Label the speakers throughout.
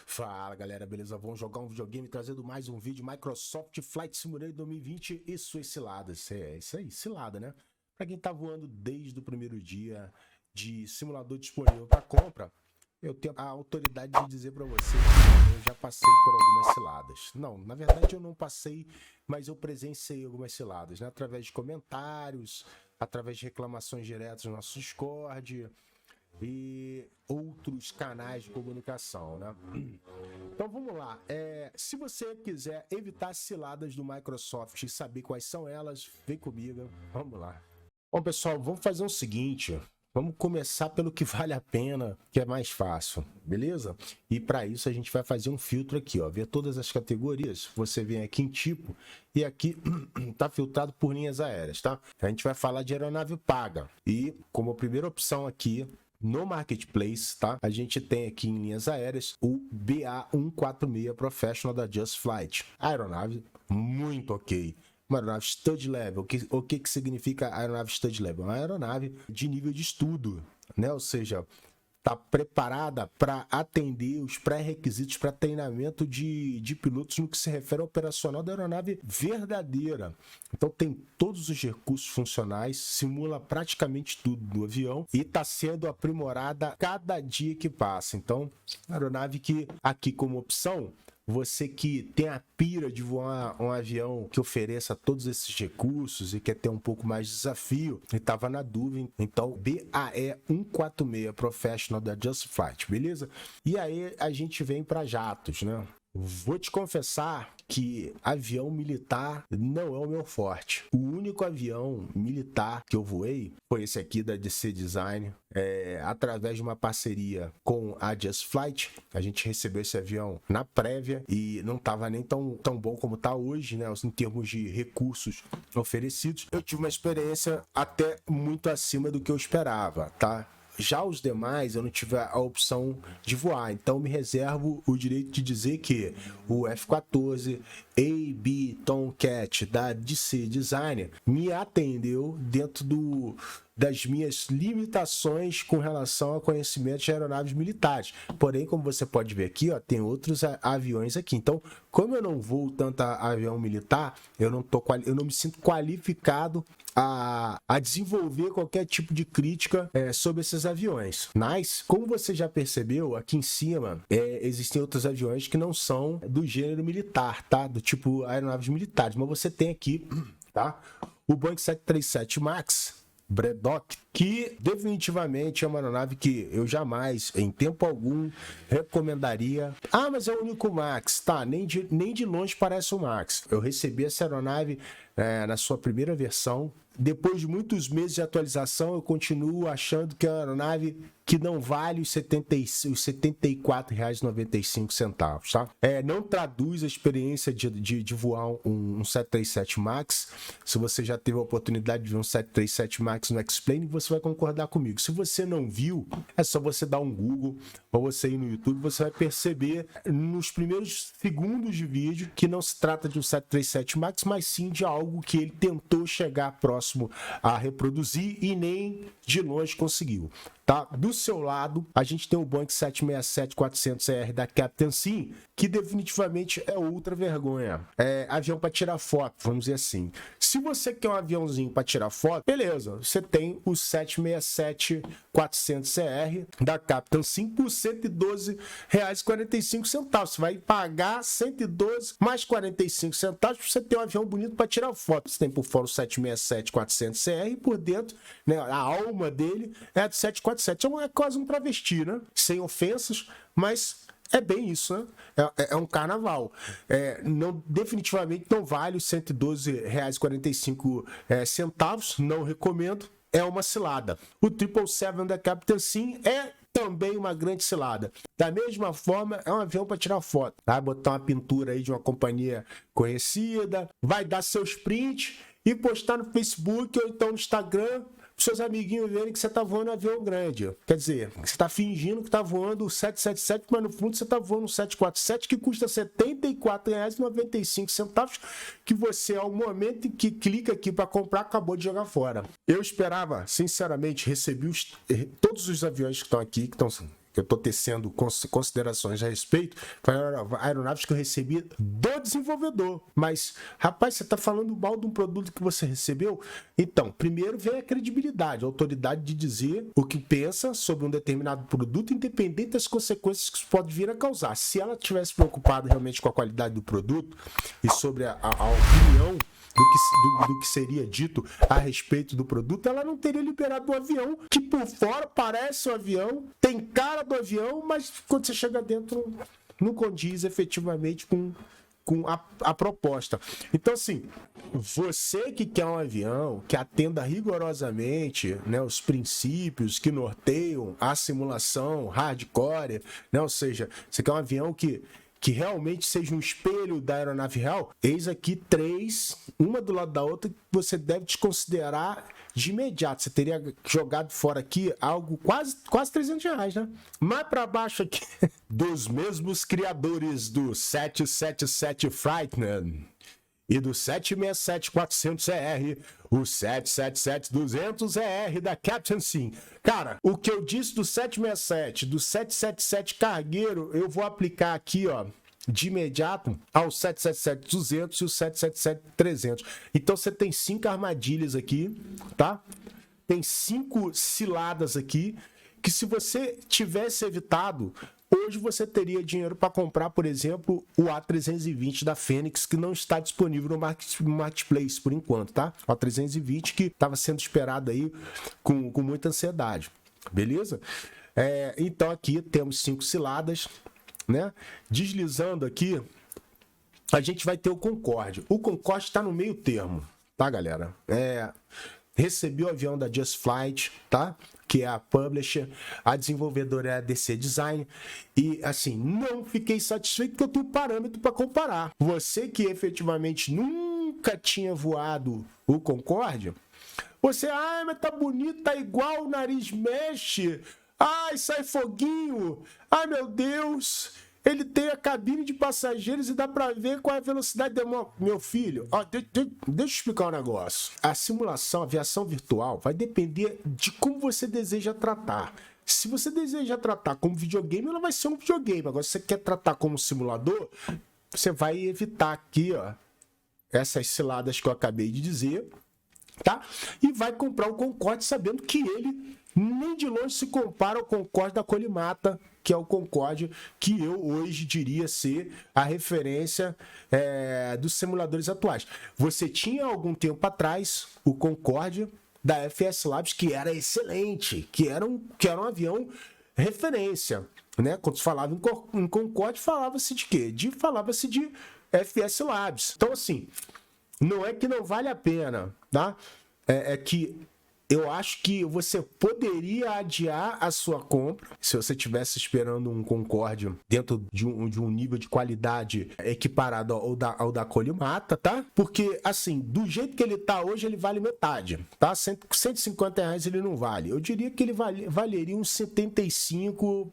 Speaker 1: Fala galera, beleza? Vamos jogar um videogame trazendo mais um vídeo Microsoft Flight Simulator 2020 e suas ciladas. É isso aí, cilada, né? Pra quem tá voando desde o primeiro dia de simulador disponível para compra, eu tenho a autoridade de dizer para você que eu já passei por algumas ciladas. Não, na verdade eu não passei, mas eu presenciei algumas ciladas, né? Através de comentários, através de reclamações diretas no nosso Discord e outros canais de comunicação, né? Então vamos lá. Se você quiser evitar ciladas do Microsoft e saber quais são elas, vem comigo. Vamos lá. Bom, pessoal, vamos fazer o seguinte. Vamos começar pelo que vale a pena, que é mais fácil, beleza? E para isso a gente vai fazer um filtro aqui, ó. Ver todas as categorias. Você vem aqui em tipo e aqui tá filtrado por linhas aéreas, tá? A gente vai falar de aeronave paga. E como primeira opção aqui, no Marketplace, tá? A gente tem aqui em linhas aéreas o BA146 Professional da Just Flight. Aeronave muito ok. Uma aeronave Stud Level. O que significa aeronave Stud Level? Uma aeronave de nível de estudo, né? Ou seja, está preparada para atender os pré-requisitos para treinamento de pilotos no que se refere ao operacional da aeronave verdadeira. Então tem todos os recursos funcionais, simula praticamente tudo do avião e está sendo aprimorada cada dia que passa. Então, aeronave que aqui como opção, você que tem a pira de voar um avião que ofereça todos esses recursos e quer ter um pouco mais de desafio e estava na dúvida, então BAE146 Professional da Just Flight, beleza? E aí a gente vem para jatos, né? Vou te confessar que avião militar não é o meu forte. O único avião militar que eu voei foi esse aqui da DC Design. Através de uma parceria com a Just Flight, a gente recebeu esse avião na prévia e não estava nem tão bom como está hoje, né? Em termos de recursos oferecidos. Eu tive uma experiência até muito acima do que eu esperava, tá? Já os demais, eu não tive a opção de voar, então me reservo o direito de dizer que o F-14 AB Tomcat da DC Design me atendeu dentro das minhas limitações com relação a conhecimentos de aeronaves militares. Porém, como você pode ver aqui, ó, tem outros aviões aqui. Então, como eu não voo tanto avião militar, eu não me sinto qualificado a desenvolver qualquer tipo de crítica sobre esses aviões. Mas, como você já percebeu, aqui em cima existem outros aviões que não são do gênero militar, tá? Do tipo aeronaves militares. Mas você tem aqui, tá? O Boeing 737 MAX Braddock, que definitivamente é uma aeronave que eu jamais, em tempo algum, recomendaria. Ah, mas é o único Max. Tá, nem de longe parece o Max. Eu recebi essa aeronave na sua primeira versão. Depois de muitos meses de atualização, eu continuo achando que é uma aeronave que não vale os R$ 74,95, tá? Não traduz a experiência de voar um 737 MAX. Se você já teve a oportunidade de ver um 737 MAX no X-Plane, você vai concordar comigo. Se você não viu, é só você dar um Google ou você ir no YouTube, você vai perceber nos primeiros segundos de vídeo que não se trata de um 737 MAX, mas sim de algo que ele tentou chegar próximo a reproduzir e nem de longe conseguiu. Tá? Do seu lado, a gente tem o Boeing 767-400ER da Captain Sim, que definitivamente é outra vergonha. Avião para tirar foto, vamos dizer assim. Se você quer um aviãozinho para tirar foto, beleza, você tem o 767-400ER da Captain Sim por R$ 112,45. Você vai pagar 112 mais 45 centavos para você ter um avião bonito para tirar foto. Você tem por fora o 767-400ER e por dentro, né, a alma dele é a do 747. É quase um travesti, né? Sem ofensas, mas é bem isso, né? É um carnaval. Definitivamente não vale os R$ 112,45, não recomendo. É uma cilada. O 777 da Captain Sim é também uma grande cilada. Da mesma forma, é um avião para tirar foto. Vai botar uma pintura aí de uma companhia conhecida, vai dar seus prints e postar no Facebook ou então no Instagram, seus amiguinhos verem que você está voando um avião grande. Quer dizer, você está fingindo que está voando o 777, mas no fundo você está voando um 747 que custa R$ 74,95, que você, ao momento em que clica aqui para comprar, acabou de jogar fora. Eu esperava, sinceramente, recebi todos os aviões que estão aqui, que estão eu estou tecendo considerações a respeito, foram aeronaves que eu recebi do desenvolvedor. Mas, rapaz, você está falando mal de um produto que você recebeu? Então, primeiro vem a credibilidade, a autoridade de dizer o que pensa sobre um determinado produto, independente das consequências que isso pode vir a causar. Se ela tivesse preocupada realmente com a qualidade do produto e sobre a opinião do que seria dito a respeito do produto, ela não teria liberado o avião, que por fora parece um avião, tem cara do avião, mas quando você chega dentro não condiz efetivamente com a proposta. Então, assim, você que quer um avião que atenda rigorosamente, né, os princípios que norteiam a simulação hardcore, né, ou seja, você quer um avião que realmente seja um espelho da aeronave real, eis aqui 3, uma do lado da outra, que você deve desconsiderar de imediato. Você teria jogado fora aqui algo quase R$300, né? Mais para baixo aqui, dos mesmos criadores do 777 Frightner e do 767-400ER, o 777-200ER da Captain Sim. Cara, o que eu disse do 767, do 777 Cargueiro, eu vou aplicar aqui, ó, de imediato ao 777-200 e o 777-300. Então você tem 5 armadilhas aqui, tá? Tem 5 ciladas aqui, que se você tivesse evitado, hoje você teria dinheiro para comprar, por exemplo, o A320 da Fênix, que não está disponível no Marketplace por enquanto, tá? O A320 que estava sendo esperado aí com muita ansiedade, beleza? Então aqui temos 5 ciladas, né? Deslizando aqui, a gente vai ter o Concorde. O Concorde está no meio termo, tá, galera? Recebi o avião da Just Flight, tá? Que é a publisher, a desenvolvedora é a DC Design, e assim, não fiquei satisfeito porque eu tenho parâmetro para comparar. Você que efetivamente nunca tinha voado o Concorde, você, mas tá bonito, tá igual, o nariz mexe, sai foguinho, meu Deus, ele tem a cabine de passageiros e dá para ver qual é a velocidade do meu filho. Deixa eu explicar um negócio. A simulação, a aviação virtual, vai depender de como você deseja tratar. Se você deseja tratar como videogame, ela vai ser um videogame. Agora, se você quer tratar como simulador, você vai evitar aqui, ó, essas ciladas que eu acabei de dizer, tá? E vai comprar o Concorde sabendo que ele nem de longe se compara ao Concorde da Colimata, que é o Concorde que eu hoje diria ser a referência dos simuladores atuais. Você tinha algum tempo atrás o Concorde da FS Labs, que era excelente, que era um avião referência, né? Quando se falava em Concorde, falava-se de quê? Falava-se de FS Labs. Então, assim, não é que não vale a pena, tá? É que eu acho que você poderia adiar a sua compra se você estivesse esperando um Concorde dentro de um nível de qualidade equiparado ao da Colimata, tá? Porque, assim, do jeito que ele tá hoje, ele vale metade, tá? R$150 ele não vale. Eu diria que ele valeria uns 75,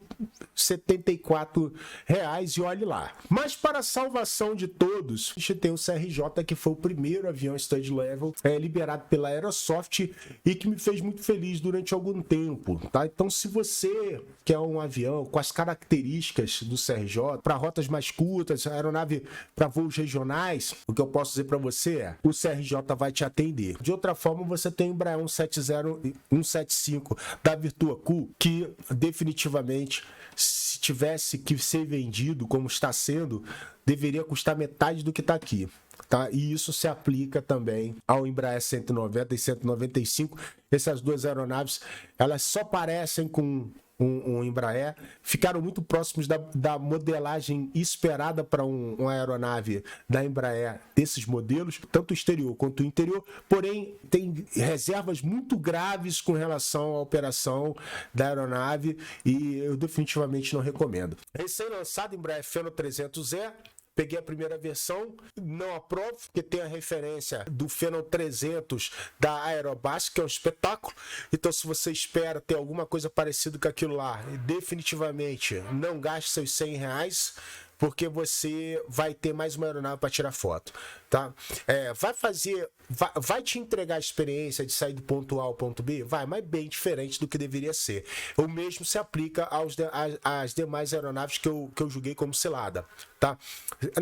Speaker 1: 74 reais e olhe lá. Mas para a salvação de todos, a gente tem o CRJ, que foi o primeiro avião stage level liberado pela Aerosoft e que me fez muito feliz durante algum tempo, tá? Então, se você quer um avião com as características do CRJ, para rotas mais curtas, aeronave para voos regionais, o que eu posso dizer para você é, o CRJ vai te atender. De outra forma, você tem o Embraer 170 e 175 da Virtua Cool, que definitivamente, se tivesse que ser vendido como está sendo, deveria custar metade do que está aqui. Tá? E isso se aplica também ao Embraer 190 e 195. Essas duas aeronaves, elas só parecem com um Embraer, ficaram muito próximos da modelagem esperada para uma aeronave da Embraer desses modelos, tanto o exterior quanto o interior, porém tem reservas muito graves com relação à operação da aeronave e eu definitivamente não recomendo. Recém-lançado Embraer Phenom 300E, peguei a primeira versão, não aprovo, porque tem a referência do Phenom 300 da Aerobus, que é um espetáculo. Então, se você espera ter alguma coisa parecida com aquilo lá, definitivamente não gaste seus R$100, porque você vai ter mais uma aeronave para tirar foto, tá? Vai te entregar a experiência de sair do ponto A ao ponto B? Vai, mas bem diferente do que deveria ser. O mesmo se aplica às demais aeronaves que eu julguei como cilada, tá?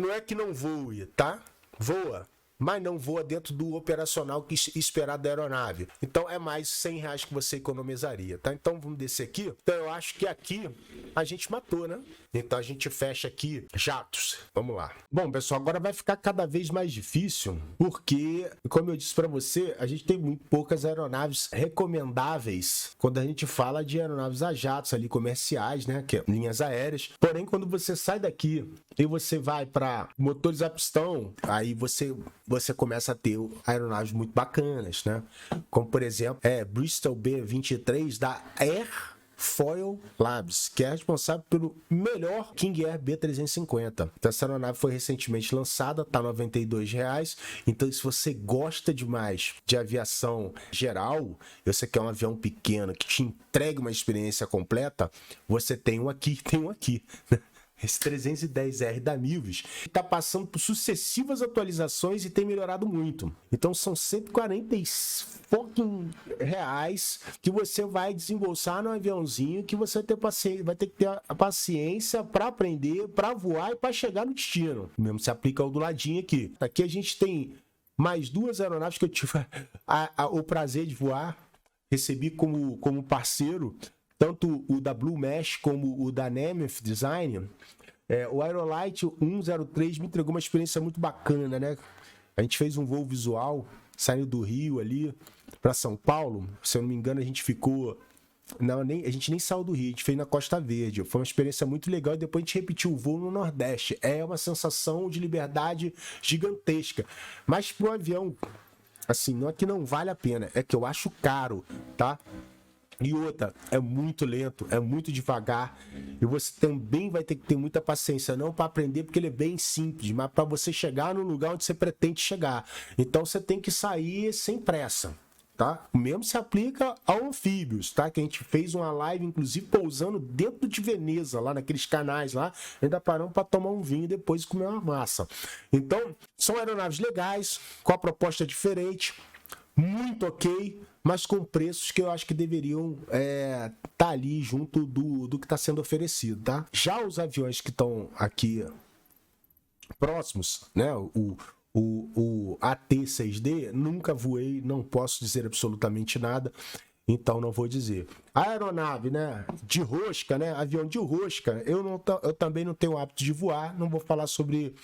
Speaker 1: Não é que não voe, tá? Voa, mas não voa dentro do operacional que esperado da aeronave. Então é mais R$100 que você economizaria, tá? Então vamos descer aqui. Então eu acho que aqui a gente matou, né? Então a gente fecha aqui jatos. Vamos lá. Bom, pessoal, agora vai ficar cada vez mais difícil, porque, como eu disse para você, a gente tem muito poucas aeronaves recomendáveis quando a gente fala de aeronaves a jatos ali comerciais, né? Que é linhas aéreas. Porém, quando você sai daqui e você vai para motores a pistão, aí você começa a ter aeronaves muito bacanas, né? Como, por exemplo, Bristol B-23 da Airfoil Labs, que é responsável pelo melhor King Air B350. Então, essa aeronave foi recentemente lançada, tá R$ 92. Então, se você gosta demais de aviação geral, você quer um avião pequeno que te entregue uma experiência completa, você tem um aqui, Esse 310R da Milvis está passando por sucessivas atualizações e tem melhorado muito. Então são R$140 que você vai desembolsar no aviãozinho, que você vai ter que ter a paciência para aprender, para voar e para chegar no destino. O mesmo se aplica ao do ladinho aqui. Aqui a gente tem mais duas aeronaves que eu tive o prazer de voar. Recebi como parceiro tanto o da Blue Mesh como o da Nemeth Design. O Aerolite 103 me entregou uma experiência muito bacana, né? A gente fez um voo visual, saindo do Rio ali para São Paulo. Se eu não me engano, a gente ficou... a gente nem saiu do Rio, a gente fez na Costa Verde. Foi uma experiência muito legal e depois a gente repetiu o voo no Nordeste. É uma sensação de liberdade gigantesca. Mas para o avião, assim, não é que não vale a pena, é que eu acho caro, tá? E outra, é muito lento, é muito devagar. E você também vai ter que ter muita paciência, não para aprender, porque ele é bem simples, mas para você chegar no lugar onde você pretende chegar. Então você tem que sair sem pressa, tá? O mesmo se aplica ao anfíbios, tá? Que a gente fez uma live, inclusive, pousando dentro de Veneza, lá naqueles canais lá. Ainda paramos para tomar um vinho e depois comer uma massa. Então, são aeronaves legais, com a proposta diferente, muito ok, mas com preços que eu acho que deveriam tá ali junto do que está sendo oferecido, tá? Já os aviões que estão aqui próximos, né? O AT-6D, nunca voei, não posso dizer absolutamente nada, então não vou dizer. A aeronave, né, de rosca, né, avião de rosca, eu também não tenho o hábito de voar, não vou falar sobre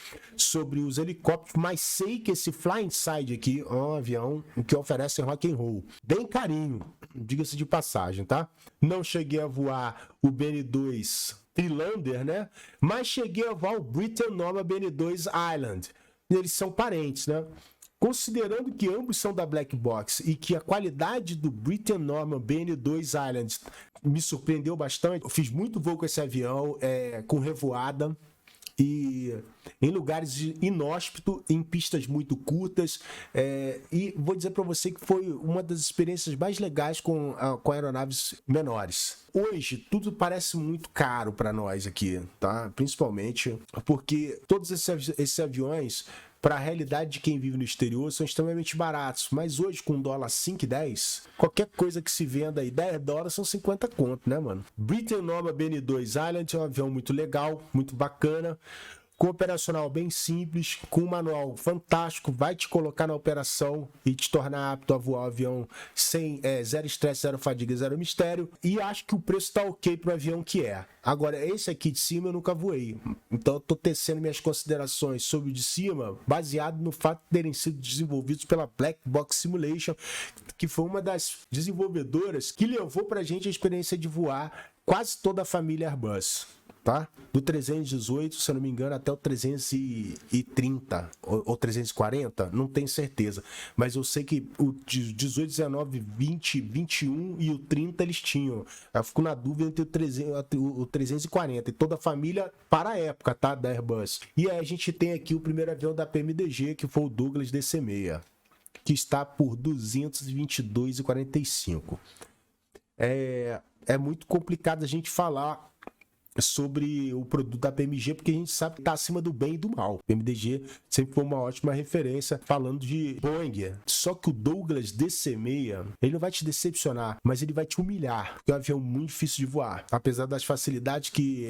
Speaker 1: os helicópteros, mas sei que esse Flying Side aqui é um avião que oferece rock and roll, bem carinho, diga-se de passagem, tá? Não cheguei a voar o BN2 Freelander, né, mas cheguei a voar o Britten Norman BN2 Island. Eles são parentes, né? Considerando que ambos são da Black Box e que a qualidade do Britten Norman BN2 Island me surpreendeu bastante, eu fiz muito voo com esse avião, com revoada e em lugares inóspitos, em pistas muito curtas, e vou dizer para você que foi uma das experiências mais legais com aeronaves menores. Hoje, tudo parece muito caro para nós aqui, tá? Principalmente porque todos esses aviões, para a realidade de quem vive no exterior, são extremamente baratos. Mas hoje, com dólar 5,10, qualquer coisa que se venda aí, $10 são 50 conto, né, mano? Britten Norman BN2 Island é um avião muito legal, muito bacana, com operacional bem simples, com um manual fantástico, vai te colocar na operação e te tornar apto a voar o avião sem zero estresse, zero fadiga, zero mistério. E acho que o preço tá ok pro avião que é. Agora, esse aqui de cima eu nunca voei. Então eu tô tecendo minhas considerações sobre o de cima, baseado no fato de terem sido desenvolvidos pela Black Box Simulation, que foi uma das desenvolvedoras que levou pra gente a experiência de voar quase toda a família Airbus. Tá? Do 318, se eu não me engano, até o 330 ou 340, não tenho certeza. Mas eu sei que o 18, 19, 20, 21 e o 30 eles tinham. Eu fico na dúvida entre o 340 e toda a família para a época, tá? Da Airbus. E aí a gente tem aqui o primeiro avião da PMDG, que foi o Douglas DC-6, que está por 222,45. É muito complicado a gente falar sobre o produto da PMG, porque a gente sabe que está acima do bem e do mal. PMDG sempre foi uma ótima referência falando de Boeing. Só que o Douglas DC-6, ele não vai te decepcionar, mas ele vai te humilhar, porque é um avião muito difícil de voar. Apesar das facilidades que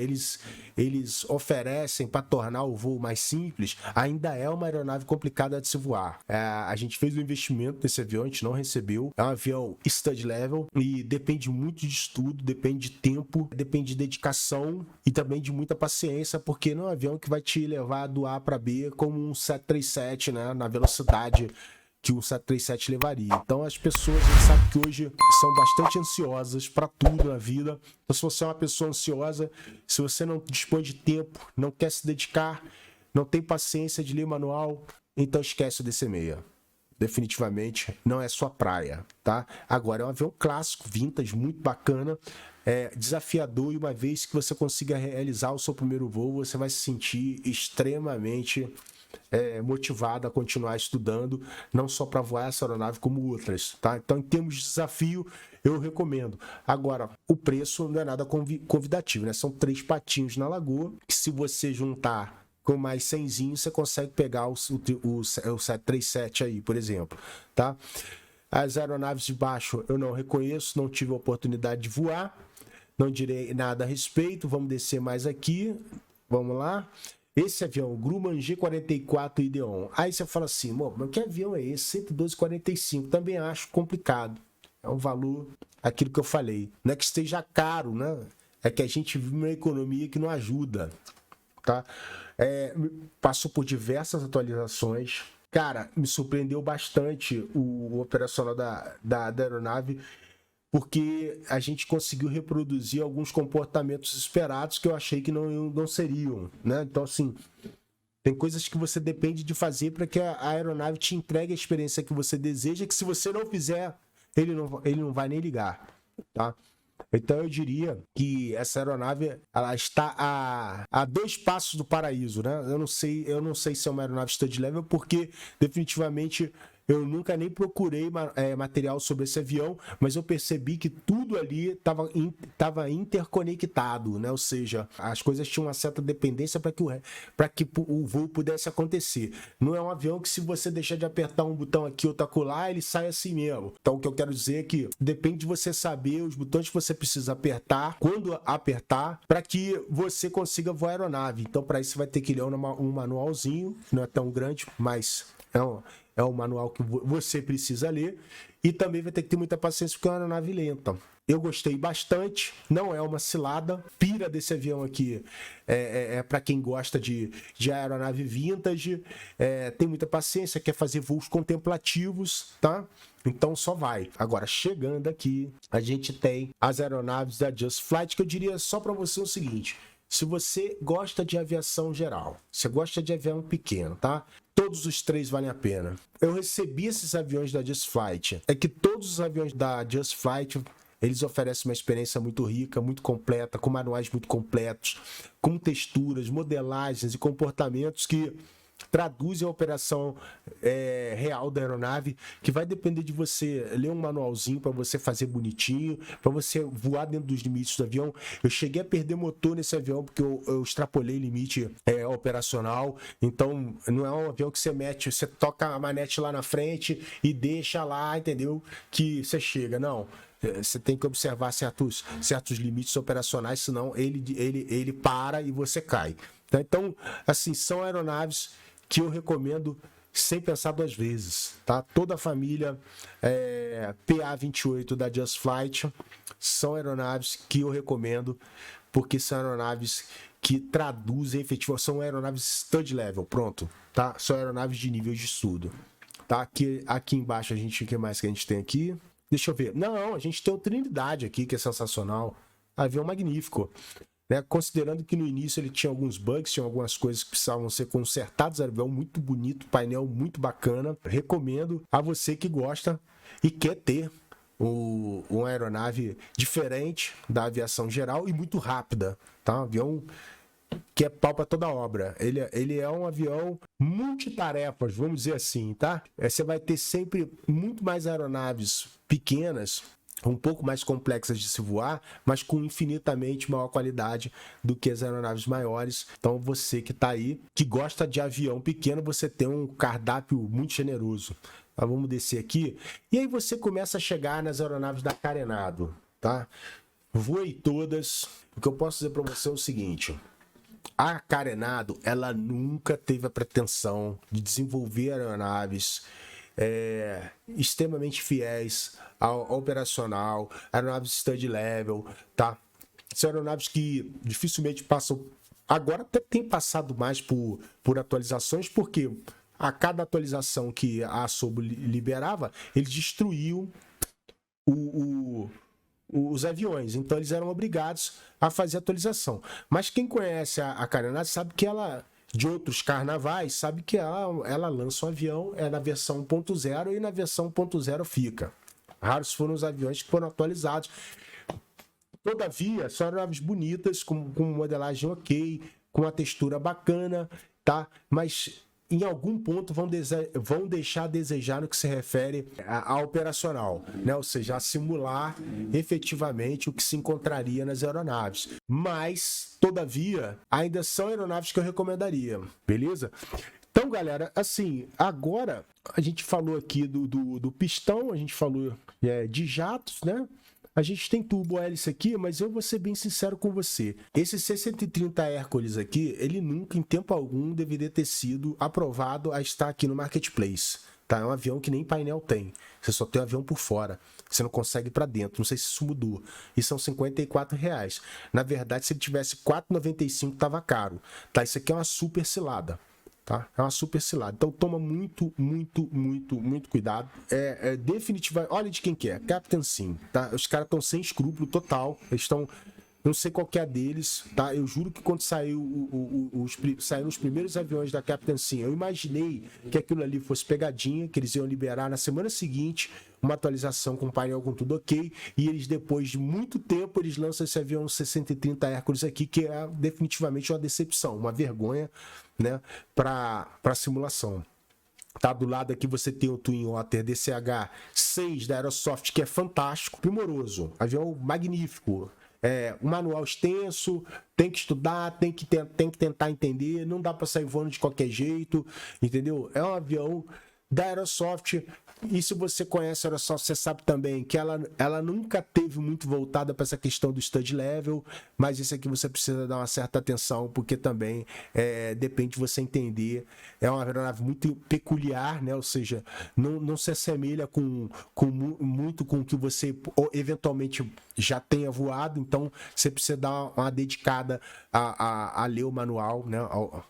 Speaker 1: eles oferecem para tornar o voo mais simples, ainda é uma aeronave complicada de se voar. A gente fez um investimento nesse avião, a gente não recebeu. É um avião stud level e depende muito de estudo, depende de tempo, depende de dedicação e também de muita paciência, porque não é um avião que vai te levar do A para B como um 737, né, na velocidade que o 737 levaria. Então as pessoas, a gente sabe que hoje são bastante ansiosas para tudo na vida. Então se você é uma pessoa ansiosa, se você não dispõe de tempo, não quer se dedicar, não tem paciência de ler manual, então esquece o DC-6. Definitivamente não é sua praia, tá? Agora é um avião clássico, vintage, muito bacana, desafiador, e uma vez que você consiga realizar o seu primeiro voo, você vai se sentir extremamente motivado a continuar estudando, não só para voar essa aeronave como outras, tá? Então, em termos de desafio, eu recomendo. Agora, o preço não é nada convidativo, né? São 3 patinhos na lagoa, que se você juntar com mais 100zinho, você consegue pegar o 737 aí, por exemplo, tá? As aeronaves de baixo eu não reconheço, não tive a oportunidade de voar, não direi nada a respeito. Vamos descer mais aqui, vamos lá. Esse avião, o Grumman G44 Ideon. Aí você fala assim, mas que avião é esse? 112,45. Também acho complicado. É um valor, aquilo que eu falei. Não é que esteja caro, né? É que a gente vive uma economia que não ajuda, tá? Passou por diversas atualizações. Cara, me surpreendeu bastante o operacional da aeronave, porque a gente conseguiu reproduzir alguns comportamentos esperados que eu achei que não seriam, né? Então, assim, tem coisas que você depende de fazer para que a aeronave te entregue a experiência que você deseja, que se você não fizer, ele não vai nem ligar, tá? Então eu diria que essa aeronave ela está a 2 passos do paraíso, né? Eu não sei se é uma aeronave stud level, porque definitivamente eu nunca nem procurei material sobre esse avião, mas eu percebi que tudo ali estava interconectado, né? Ou seja, as coisas tinham uma certa dependência para que o voo pudesse acontecer. Não é um avião que, se você deixar de apertar um botão aqui ou acolá, ele sai assim mesmo. Então o que eu quero dizer é que depende de você saber os botões que você precisa apertar, quando apertar, para que você consiga voar a aeronave. Então para isso você vai ter que ler um manualzinho, não é tão grande, mas é um manual que você precisa ler, e também vai ter que ter muita paciência porque é uma aeronave lenta. Eu gostei bastante, não é uma cilada. Pira desse avião aqui para quem gosta de aeronave vintage, tem muita paciência, quer fazer voos contemplativos, tá? Então só vai. Agora, chegando aqui, a gente tem as aeronaves da Just Flight, que eu diria só para você o seguinte: se você gosta de aviação geral, você gosta de avião pequeno, tá? Todos os 3 valem a pena. Eu recebi esses aviões da Just Flight. É que todos os aviões da Just Flight, eles oferecem uma experiência muito rica, muito completa, com manuais muito completos, com texturas, modelagens e comportamentos que traduzem a operação real da aeronave, que vai depender de você ler um manualzinho para você fazer bonitinho, para você voar dentro dos limites do avião. Eu cheguei a perder motor nesse avião porque eu extrapolei limite operacional. Então não é um avião que você toca a manete lá na frente e deixa lá, entendeu? Que você chega, não. Você tem que observar certos limites operacionais, senão ele para e você cai. Então, assim, são aeronaves que eu recomendo sem pensar 2 vezes, tá? Toda a família PA-28 da Just Flight são aeronaves que eu recomendo, porque são aeronaves que traduzem efetivo, são aeronaves stud level, pronto, tá? São aeronaves de nível de estudo, tá? Aqui embaixo o que mais que a gente tem aqui? Deixa eu ver. Não, a gente tem o Trinidade aqui, que é sensacional. Avião magnífico. Considerando que no início ele tinha alguns bugs, tinha algumas coisas que precisavam ser consertadas, era um avião muito bonito, painel muito bacana. Recomendo a você que gosta e quer ter uma aeronave diferente da aviação geral e muito rápida, tá? Um avião que é pau para toda obra. Ele é um avião multitarefas, vamos dizer assim, tá? Você vai ter sempre muito mais aeronaves pequenas um pouco mais complexas de se voar, mas com infinitamente maior qualidade do que as aeronaves maiores. Então você que está aí, que gosta de avião pequeno, você tem um cardápio muito generoso. Tá, vamos descer aqui. E aí você começa a chegar nas aeronaves da Carenado, tá? Voei todas. O que eu posso dizer para você é o seguinte: a Carenado, ela nunca teve a pretensão de desenvolver aeronaves extremamente fiéis ao operacional, aeronaves study level, tá? São aeronaves que dificilmente passam. Agora até tem passado mais por atualizações, porque a cada atualização que a Asobo liberava, ele destruiu os aviões, então eles eram obrigados a fazer atualização. Mas quem conhece a Carenado sabe que ela, de outros carnavais, sabe que ela lança um avião na versão 1.0 e na versão 1.0 fica. Raros foram os aviões que foram atualizados. Todavia, são aeronaves bonitas, com modelagem ok, com uma textura bacana, tá? Mas em algum ponto vão deixar a desejar no que se refere a operacional, né? Ou seja, a simular efetivamente o que se encontraria nas aeronaves. Mas, todavia, ainda são aeronaves que eu recomendaria, beleza? Então, galera, assim, agora a gente falou aqui do pistão, a gente falou de jatos, né? A gente tem turbo-hélice aqui, mas eu vou ser bem sincero com você. Esse C-130 Hércules aqui, ele nunca, em tempo algum, deveria ter sido aprovado a estar aqui no Marketplace. Tá? É um avião que nem painel tem. Você só tem o avião por fora. Você não consegue ir para dentro. Não sei se isso mudou. E são R$54. Na verdade, se ele tivesse R$4,95, tava caro. Tá? Isso aqui é uma super cilada. Tá? É uma super cilada. Então toma muito cuidado. Definitivamente. Olha de quem que é. Captain Sim. Tá? Os caras estão sem escrúpulo total. Eles estão. Não sei qual que é deles, tá? Eu juro que quando saíram os primeiros aviões da Captain Sim, eu imaginei que aquilo ali fosse pegadinha, que eles iam liberar na semana seguinte uma atualização com painel com tudo ok, e eles, depois de muito tempo, eles lançam esse avião 630 Hércules aqui, que é definitivamente uma decepção, uma vergonha, né, para simulação. Tá, do lado aqui você tem o Twin Otter DC-6 da Aerosoft, que é fantástico, primoroso, avião magnífico. Um manual extenso, tem que estudar, tem que tentar entender, não dá para sair voando de qualquer jeito, entendeu? É um avião da Aerosoft, e se você conhece a Aerosoft, você sabe também que ela nunca teve muito voltada para essa questão do study level, mas isso aqui você precisa dar uma certa atenção, porque também depende de você entender. É uma aeronave muito peculiar, né? Ou seja, não se assemelha muito com o que você eventualmente já tenha voado, então você precisa dar uma dedicada a ler o manual, né?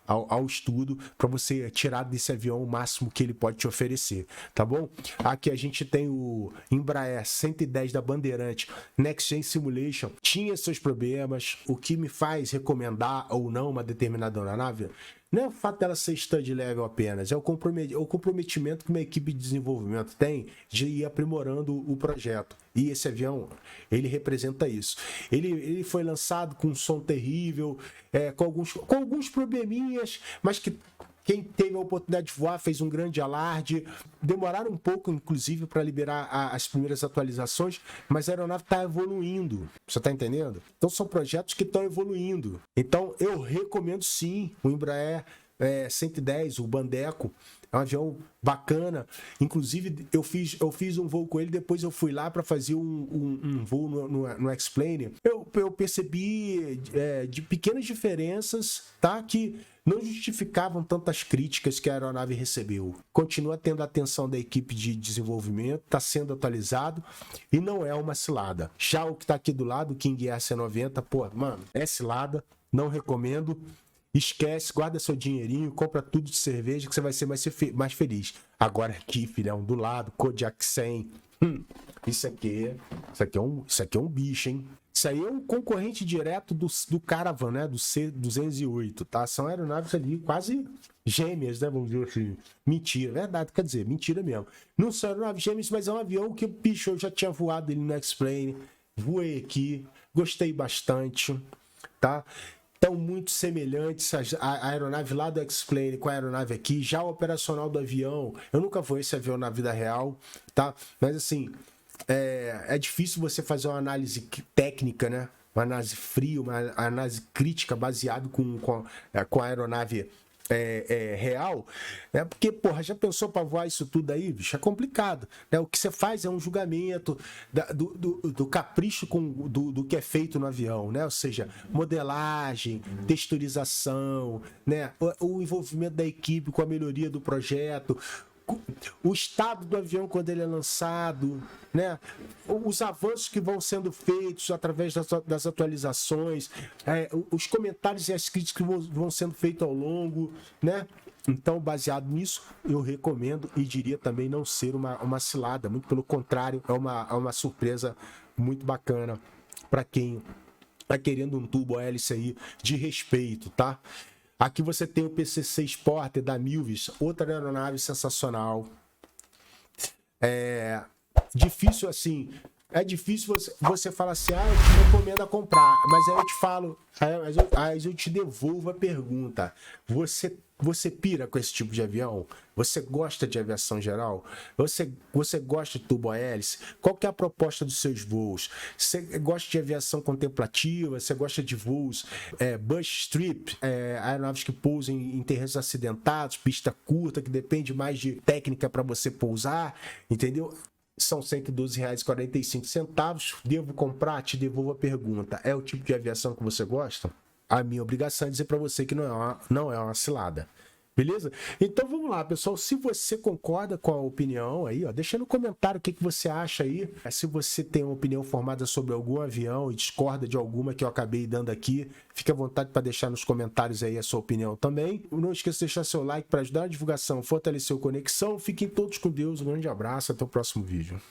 Speaker 1: ao estudo, para você tirar desse avião o máximo que ele pode te oferecer, tá bom? Aqui a gente tem o Embraer 110 da Bandeirante Next Gen Simulation, tinha seus problemas. O que me faz recomendar ou não uma determinada aeronave não é o fato dela ser study level apenas, é o comprometimento que uma equipe de desenvolvimento tem de ir aprimorando o projeto. E esse avião, ele representa isso. Ele foi lançado com um som terrível, com alguns probleminhas, mas que quem teve a oportunidade de voar fez um grande alarde. Demoraram um pouco, inclusive, para liberar as primeiras atualizações, mas a aeronave está evoluindo. Você está entendendo? Então, são projetos que estão evoluindo. Então, eu recomendo sim o Embraer 110, o Bandeco. É um avião bacana. Inclusive, eu fiz um voo com ele, depois eu fui lá para fazer um voo no X-Plane. Eu percebi de pequenas diferenças, tá? Que não justificavam tantas críticas que a aeronave recebeu. Continua tendo a atenção da equipe de desenvolvimento, está sendo atualizado e não é uma cilada. Já o que está aqui do lado, o King Air C90, pô, mano, é cilada, não recomendo. Esquece, guarda seu dinheirinho, compra tudo de cerveja que você vai ser mais feliz. Agora aqui, filhão, do lado, Kodiak 100. Isso aqui é um bicho, hein? Isso aí é um concorrente direto do Caravan, né? Do C-208, tá? São aeronaves ali quase gêmeas, né? Vamos dizer assim. Mentira, verdade, quer dizer, mentira mesmo. Não são aeronaves gêmeas, mas é um avião que, bicho, eu já tinha voado ele no X-Plane. Voei aqui, gostei bastante, tá? Estão muito semelhantes a aeronave lá do X-Plane com a aeronave aqui. Já o operacional do avião, eu nunca voei esse avião na vida real, tá? Mas assim, é difícil você fazer uma análise técnica, né? Uma análise fria, uma análise crítica baseado com a aeronave real, né? Porque, porra, já pensou para voar isso tudo aí, bicho? É complicado, né? O que você faz é um julgamento do capricho do que é feito no avião, né? Ou seja, modelagem, texturização, né? O envolvimento da equipe com a melhoria do projeto, o estado do avião quando ele é lançado, né? Os avanços que vão sendo feitos através das atualizações, os comentários e as críticas que vão sendo feitos ao longo, né? Então, baseado nisso, eu recomendo e diria também não ser uma cilada, muito pelo contrário, é uma surpresa muito bacana para quem tá querendo um turbo hélice aí de respeito, tá? Aqui você tem o PC-6 Porter da Milvis, outra aeronave sensacional. Difícil assim, é difícil você falar assim, eu te recomendo a comprar, mas aí eu te falo, aí eu te devolvo a pergunta. Você pira com esse tipo de avião? Você gosta de aviação geral? Você gosta de turbo-hélice? Qual que é a proposta dos seus voos? Você gosta de aviação contemplativa? Você gosta de voos bush strip, aeronaves que pousam em terrenos acidentados, pista curta, que depende mais de técnica para você pousar, entendeu? São R$ 112,45. Devo comprar? Te devolvo a pergunta. É o tipo de aviação que você gosta? A minha obrigação é dizer para você que não é uma cilada. Beleza? Então vamos lá, pessoal. Se você concorda com a opinião aí, ó, deixa no comentário o que você acha aí. Se você tem uma opinião formada sobre algum avião e discorda de alguma que eu acabei dando aqui, fique à vontade para deixar nos comentários aí a sua opinião também. Não esqueça de deixar seu like para ajudar a divulgação, fortalecer o Conexão. Fiquem todos com Deus. Um grande abraço. Até o próximo vídeo.